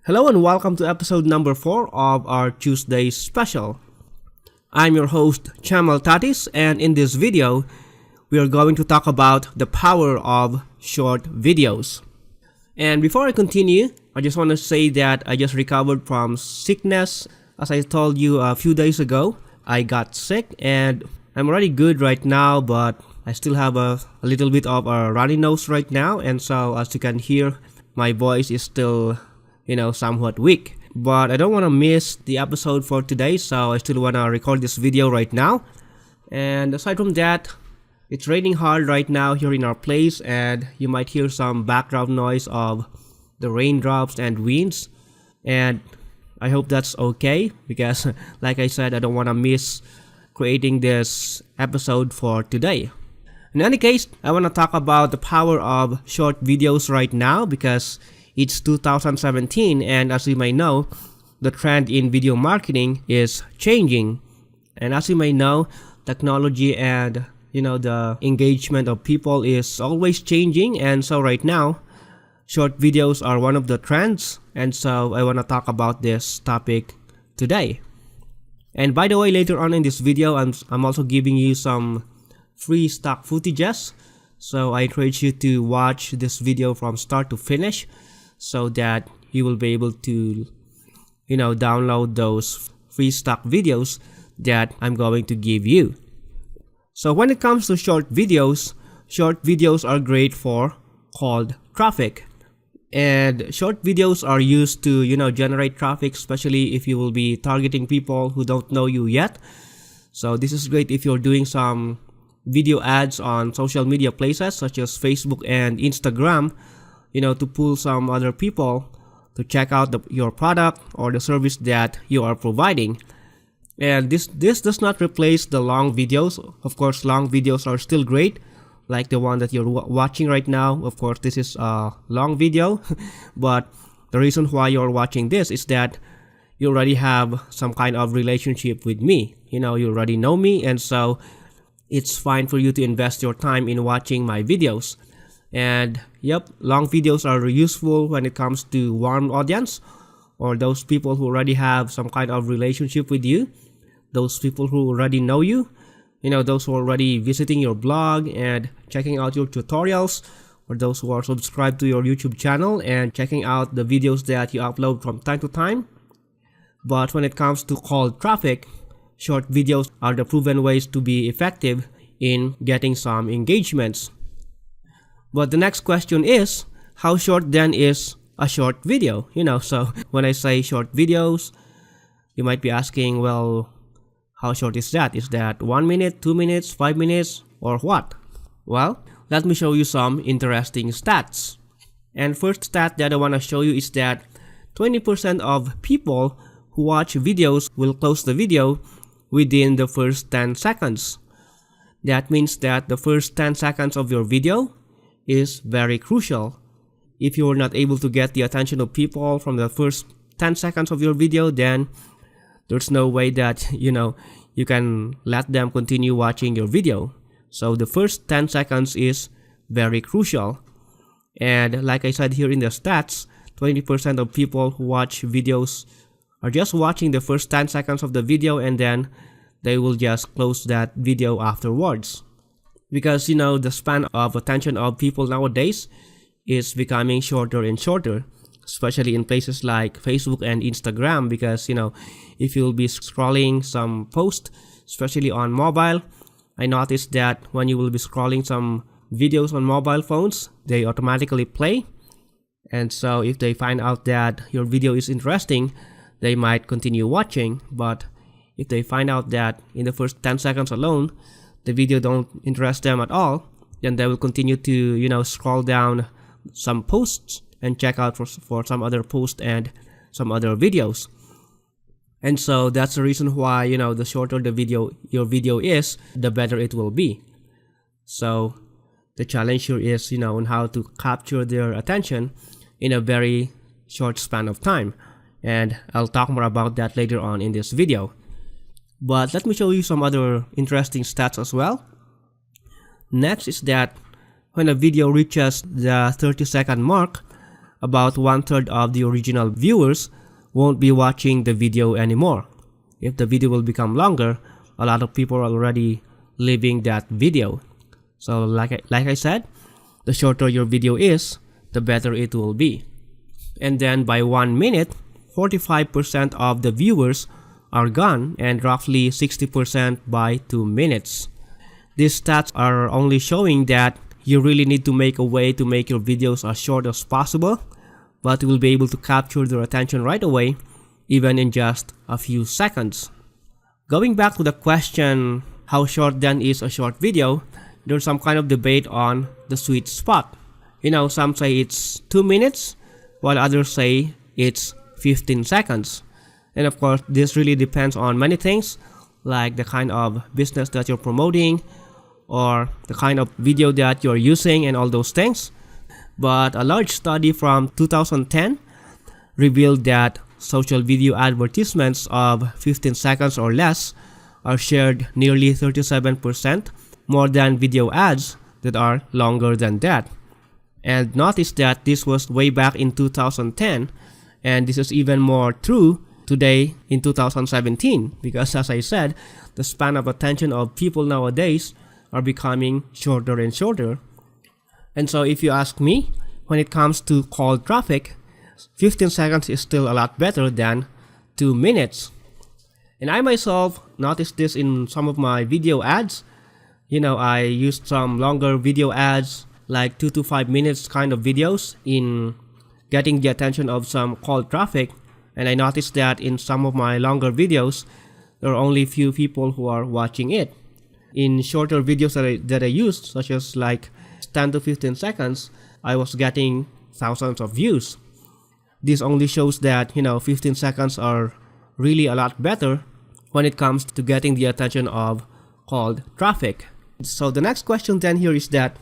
Hello and welcome to episode number 4 of our Tuesday special. I'm your host Chamal Tatis, and in this video we are going to talk about the power of short videos. And before I continue, I just want to say that I just recovered from sickness. As I told you a few days ago, I got sick and I'm already good right now, but I still have a little bit of a runny nose right now, and so as you can hear, my voice is still somewhat weak. But I don't want to miss the episode for today, so I still want to record this video right now. And aside from that, it's raining hard right now here in our place, and you might hear some background noise of the raindrops and winds. And I hope that's okay, because like I said, I don't want to miss creating this episode for today. In any case, I want to talk about the power of short videos right now, because it's 2017, and as you may know, the trend in video marketing is changing. And as you may know, technology and the engagement of people is always changing, and so right now short videos are one of the trends, and so I want to talk about this topic today. And by the way, later on in this video, I'm also giving you some free stock footages, so I encourage you to watch this video from start to finish, so that you will be able to download those free stock videos that I'm going to give you. So when it comes to short videos are great for cold traffic, and short videos are used to generate traffic, especially if you will be targeting people who don't know you yet. So this is great if you're doing some video ads on social media places such as Facebook and Instagram, to pull some other people to check out your product or the service that you are providing. And this does not replace the long videos. Of course, long videos are still great, like the one that you're watching right now. Of course, this is a long video, but the reason why you're watching this is that you already have some kind of relationship with me. You already know me, and so it's fine for you to invest your time in watching my videos. And yep, long videos are useful when it comes to warm audience, or those people who already have some kind of relationship with you, those people who already know you, those who are already visiting your blog and checking out your tutorials, or those who are subscribed to your YouTube channel and checking out the videos that you upload from time to time. But when it comes to cold traffic, short videos are the proven ways to be effective in getting some engagements. But the next question is, how short then is a short video? So when I say short videos, you might be asking, well, how short is that? Is that 1 minute, 2 minutes, 5 minutes, or what? Well, let me show you some interesting stats. And first stat that I want to show you is that 20% of people who watch videos will close the video within the first 10 seconds. That means that the first 10 seconds of your video is very crucial. If you are not able to get the attention of people from the first 10 seconds of your video, then there's no way that you can let them continue watching your video. So the first 10 seconds is very crucial. And like I said here in the stats, 20% of people who watch videos are just watching the first 10 seconds of the video, and then they will just close that video afterwards. Because the span of attention of people nowadays is becoming shorter and shorter, especially in places like Facebook and Instagram, because if you'll be scrolling some post, especially on mobile, I noticed that when you will be scrolling some videos on mobile phones, they automatically play. And so if they find out that your video is interesting, they might continue watching. But if they find out that in the first 10 seconds alone the video don't interest them at all, then they will continue to scroll down some posts and check out for some other post and some other videos. And so that's the reason why the shorter your video is, the better it will be. So the challenge here is on how to capture their attention in a very short span of time, and I'll talk more about that later on in this video. But let me show you some other interesting stats as well. Next is that when a video reaches the 30-second mark, about 1/3 of the original viewers won't be watching the video anymore. If the video will become longer, a lot of people are already leaving that video. So like I said, the shorter your video is, the better it will be. And then by 1 minute, 45% of the viewers are gone, and roughly 60% by 2 minutes. These stats are only showing that you really need to make a way to make your videos as short as possible, but you will be able to capture their attention right away, even in just a few seconds. Going back to the question, how short then is a short video, there's some kind of debate on the sweet spot. Some say it's 2 minutes, while others say it's 15 seconds. And of course, this really depends on many things, like the kind of business that you're promoting, or the kind of video that you're using, and all those things. But a large study from 2010 revealed that social video advertisements of 15 seconds or less are shared nearly 37% more than video ads that are longer than that. And notice that this was way back in 2010, and this is even more true today in 2017, because as I said, the span of attention of people nowadays are becoming shorter and shorter. And so if you ask me, when it comes to cold traffic, 15 seconds is still a lot better than 2 minutes. And I myself noticed this in some of my video ads. I used some longer video ads, like 2 to 5 minutes kind of videos, in getting the attention of some cold traffic. And I noticed that in some of my longer videos, there are only few people who are watching it. In shorter videos that I used, such as like 10 to 15 seconds, I was getting thousands of views. This only shows that 15 seconds are really a lot better when it comes to getting the attention of cold traffic. So the next question then here is that,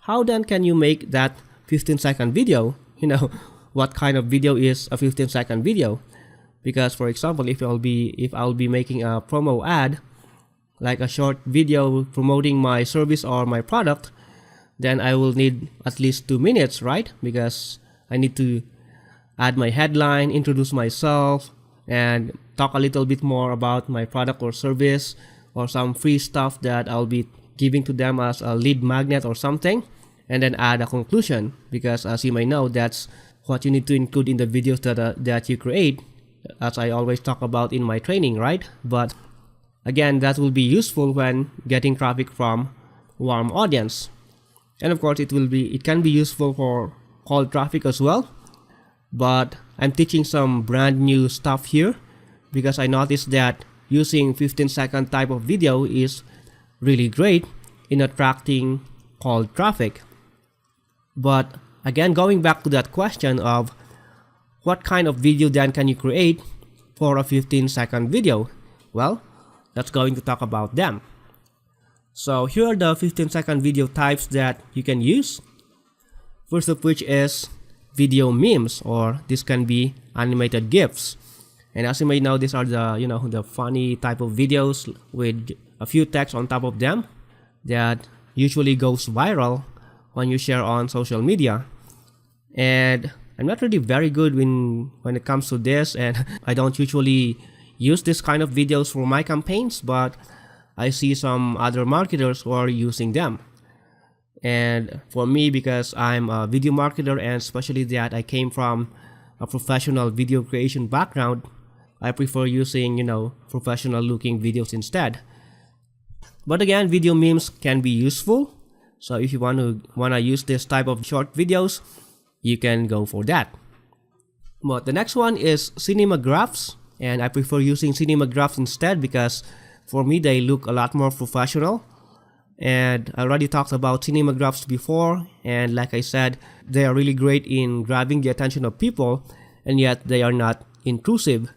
how then can you make that 15-second video? What kind of video is a 15-second video? Because for example, if I'll be making a promo ad, like a short video promoting my service or my product, then I will need at least 2 minutes, right? Because I need to add my headline, introduce myself, and talk a little bit more about my product or service, or some free stuff that I'll be giving to them as a lead magnet or something, and then add a conclusion. Because as you may know, that's what you need to include in the videos that you create, as I always talk about in my training, right? But again, that will be useful when getting traffic from warm audience. And of course, it can be useful for cold traffic as well. But I'm teaching some brand new stuff here, because I noticed that using 15-second type of video is really great in attracting cold traffic. But again, going back to that question of what kind of video then can you create for a 15-second video? Well, let's going to talk about them. So here are the 15-second video types that you can use. First of which is video memes, or this can be animated GIFs. And as you may know, these are the funny type of videos with a few text on top of them that usually goes viral when you share on social media. And I'm not really very good when it comes to this, and I don't usually use this kind of videos for my campaigns, but I see some other marketers who are using them. And for me, because I'm a video marketer, and especially that I came from a professional video creation background, I prefer using, professional looking videos instead. But again, video memes can be useful. So if you wanna use this type of short videos, you can go for that. But the next one is cinema graphs, and I prefer using cinema graphs instead, because for me they look a lot more professional. And I already talked about cinema graphs before, and like I said, they are really great in grabbing the attention of people, and yet they are not intrusive.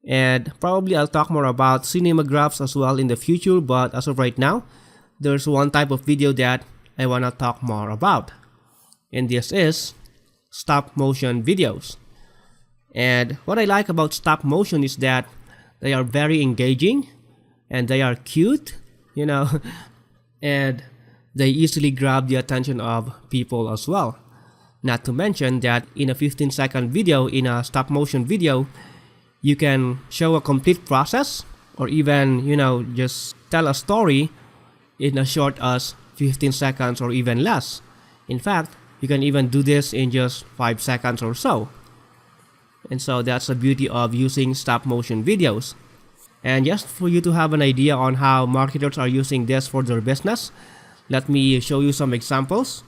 And probably I'll talk more about cinema graphs as well in the future, but as of right now, there's one type of video that I want to talk more about, and this is stop motion videos. And what I like about stop motion is that they are very engaging, and they are cute, and they easily grab the attention of people as well. Not to mention that in a 15-second video, in a stop motion video, you can show a complete process, or even, just tell a story in as short as 15 seconds or even less. In fact, you can even do this in just 5 seconds or so. And so that's the beauty of using stop motion videos. And just for you to have an idea on how marketers are using this for their business, let me show you some examples.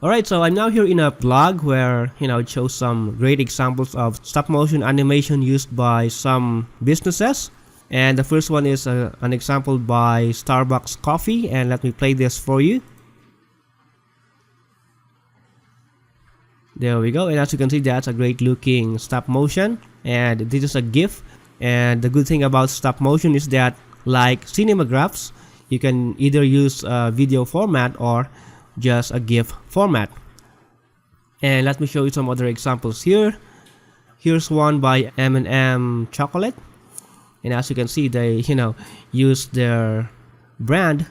Alright, so I'm now here in a blog where, it shows some great examples of stop motion animation used by some businesses. And the first one is an example by Starbucks Coffee, and let me play this for you. There we go, and as you can see, that's a great looking stop motion, and this is a GIF. And the good thing about stop motion is that, like cinemagraphs, you can either use a video format or just a GIF format. And let me show you some other examples here. Here's one by M&M Chocolate, and as you can see, they use their brand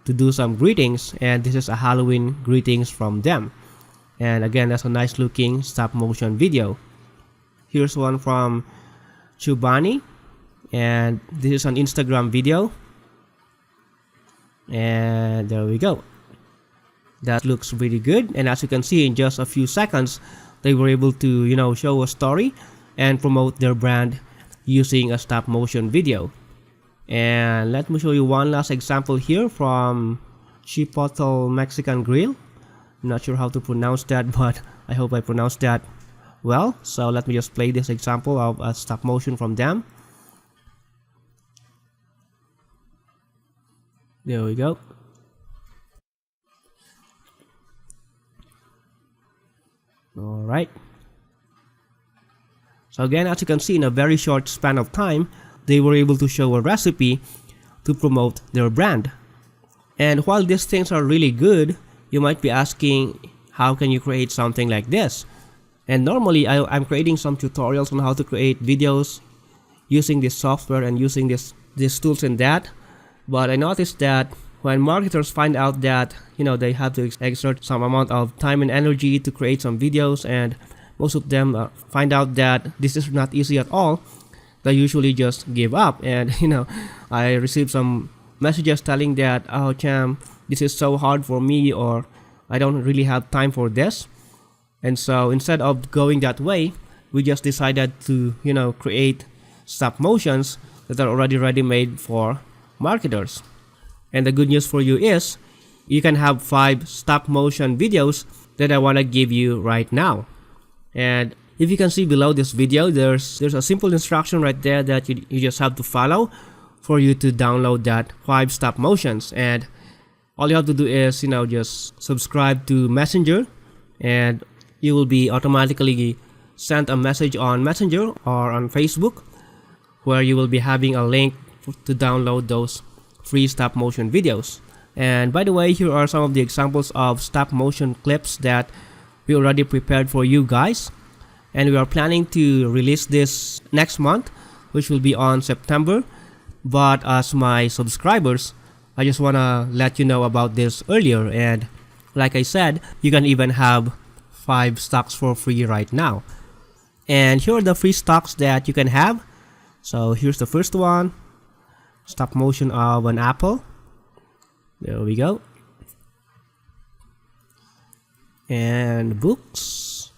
to do some greetings, and this is a Halloween greetings from them. And again, that's a nice looking stop motion video. Here's one from Chobani, and this is an Instagram video. And there we go. That looks really good, and as you can see, in just a few seconds they were able to show a story and promote their brand using a stop motion video. And let me show you one last example here from Chipotle Mexican Grill. I'm not sure how to pronounce that, but I hope I pronounced that well. So let me just play this example of a stop motion from them. There we go. Alright. So again, as you can see, in a very short span of time, they were able to show a recipe to promote their brand. And while these things are really good, you might be asking, how can you create something like this? And normally I'm creating some tutorials on how to create videos using this software and using these tools and that. But I noticed that when marketers find out that they have to exert some amount of time and energy to create some videos, and most of them find out that this is not easy at all, they usually just give up. And I received some messages telling that, oh Cham, this is so hard for me, or I don't really have time for this. And so instead of going that way, we just decided to create stop motions that are already ready-made for marketers. And the good news for you is you can have 5 stop motion videos that I want to give you right now. And if you can see below this video, there's a simple instruction right there that you just have to follow for you to download that 5 stop motions. And all you have to do is just subscribe to Messenger, and you will be automatically sent a message on Messenger or on Facebook where you will be having a link to download those free stop motion videos. And by the way, here are some of the examples of stop motion clips that we already prepared for you guys, and we are planning to release this next month, which will be on September. But as my subscribers, I just want to let you know about this earlier, and like I said, you can even have 5 stocks for free right now. And here are the free stocks that you can have. So here's the first one, stop motion of an apple. There we go. And books,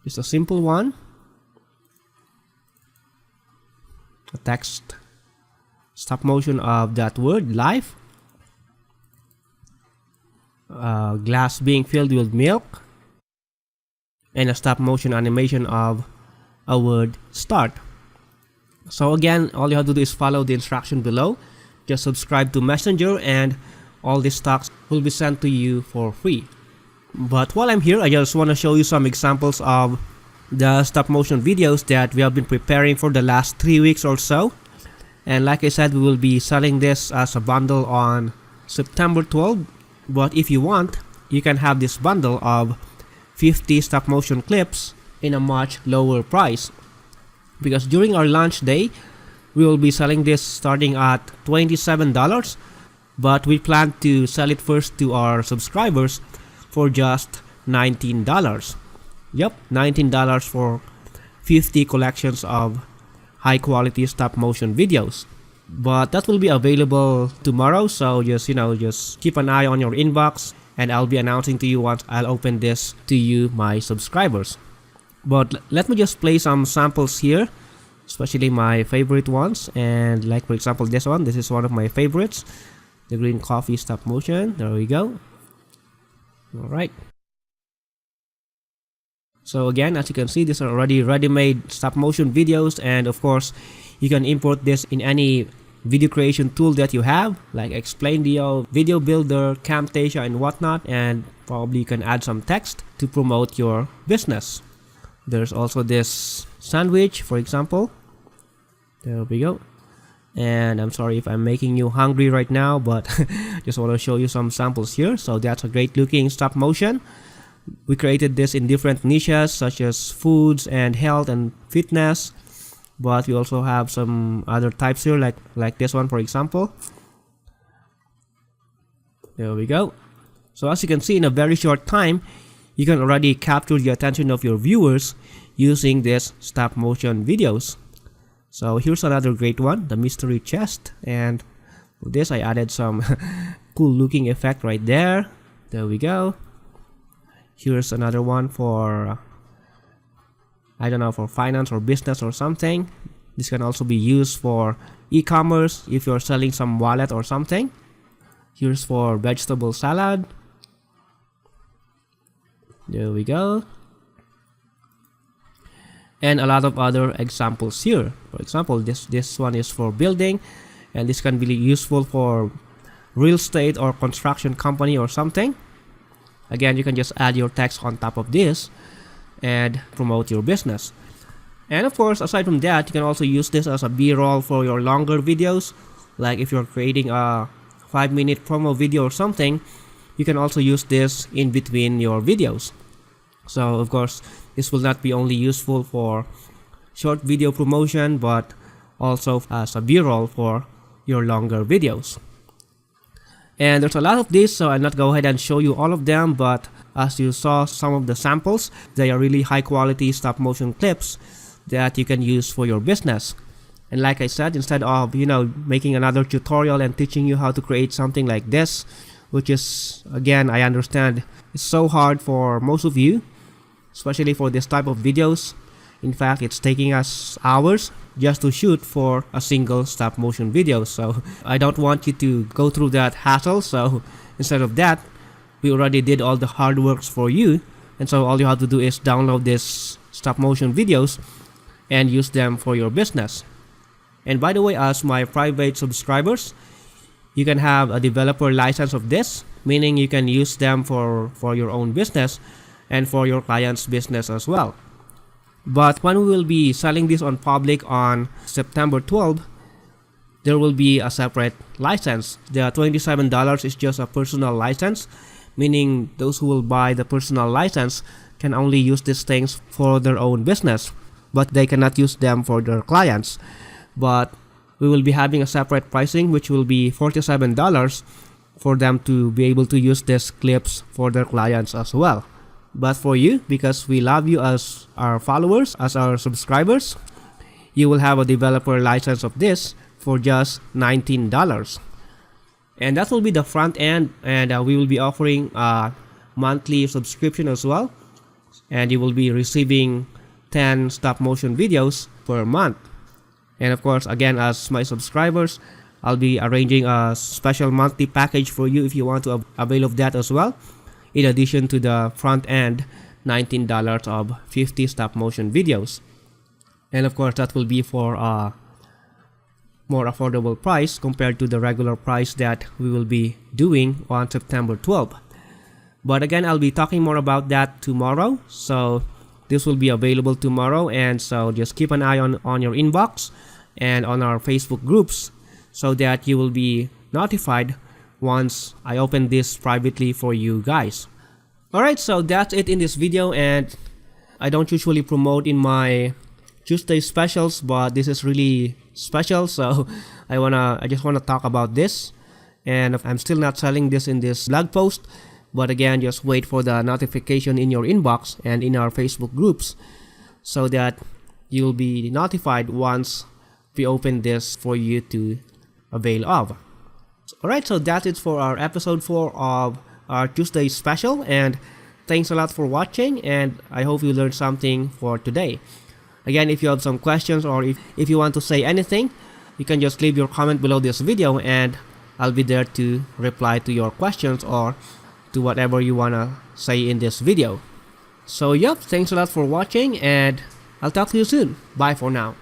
just a simple one. A text stop motion of that word, life. Glass being filled with milk. And a stop motion animation of a word, start. So again, all you have to do is follow the instruction below. Just subscribe to Messenger, and all these stocks will be sent to you for free. But while I'm here, I just want to show you some examples of the stop motion videos that we have been preparing for the last 3 weeks or so. And like I said, we will be selling this as a bundle on September 12th. But if you want, you can have this bundle of 50 stop motion clips in a much lower price. Because during our launch day, we will be selling this starting at $27. But we plan to sell it first to our subscribers for just $19. Yep, $19 for 50 collections of high quality stop motion videos. But that will be available tomorrow, so just keep an eye on your inbox, and I'll be announcing to you once I'll open this to you, my subscribers. But let me just play some samples here, especially my favorite ones. And like for example this one, this is one of my favorites, the green coffee stop motion. There we go. Alright. So again, as you can see, these are already ready-made stop motion videos, and of course you can import this in any video creation tool that you have, like Explaindio, Video Builder, Camtasia and whatnot, and probably you can add some text to promote your business. There's also this sandwich, for example. There we go. And I'm sorry if I'm making you hungry right now, but just want to show you some samples here. So that's a great looking stop motion. We created this in different niches such as foods and health and fitness, but we also have some other types here, like this one for example. There we go. So as you can see, in a very short time you can already capture the attention of your viewers using this stop motion videos. So here's another great one, the mystery chest, and for this I added some cool looking effect right there. There we go. Here's another one for I don't know, for finance or business or something. This can also be used for e-commerce if you're selling some wallet or something. Here's for vegetable salad. There we go. And a lot of other examples here. For example, this one is for building, and this can be useful for real estate or construction company or something. Again, you can just add your text on top of this and promote your business. And of course, aside from that, you can also use this as a B-roll for your longer videos. Like if you're creating a 5-minute promo video or something, you can also use this in between your videos. So of course, this will not be only useful for short video promotion, but also as a B-roll for your longer videos. And there's a lot of these, so I'll not go ahead and show you all of them, but as you saw some of the samples, they are really high quality stop motion clips that you can use for your business. And like I said, instead of making another tutorial and teaching you how to create something like this, which is, again, I understand it's so hard for most of you, especially for this type of videos. In fact, it's taking us hours just to shoot for a single stop motion video. So I don't want you to go through that hassle. So instead of that, we already did all the hard works for you. And so all you have to do is download this stop motion videos and use them for your business. And by the way, as my private subscribers, you can have a developer license of this, meaning you can use them for your own business and for your client's business as well. But when we will be selling this on public on September 12th, there will be a separate license. The $27 is just a personal license, meaning those who will buy the personal license can only use these things for their own business, but they cannot use them for their clients. But we will be having a separate pricing, which will be $47 for them to be able to use these clips for their clients as well. But for you, because we love you as our followers, as our subscribers, you will have a developer license of this for just $19. And that will be the front end, and we will be offering a monthly subscription as well. And you will be receiving 10 stop motion videos per month. And of course, again, as my subscribers, I'll be arranging a special monthly package for you if you want to avail of that as well, in addition to the front end $19 of 50 stop motion videos. And of course, that will be for a more affordable price compared to the regular price that we will be doing on September 12th. But again, I'll be talking more about that tomorrow. So this will be available tomorrow, and so just keep an eye on your inbox and on our Facebook groups so that you will be notified once I open this privately for you guys. Alright, so that's it in this video, and I don't usually promote in my Tuesday specials, but this is really special, so I just wanna talk about this. And I'm still not selling this in this blog post, But again, just wait for the notification in your inbox and in our Facebook groups so that you'll be notified once we open this for you to avail of. Alright, so that's it for our episode 4 of our Tuesday special, and thanks a lot for watching, and I hope you learned something for today. Again, if you have some questions or if you want to say anything, you can just leave your comment below this video and I'll be there to reply to your questions or to whatever you wanna say in this video. So yep, thanks a lot for watching, and I'll talk to you soon. Bye for now.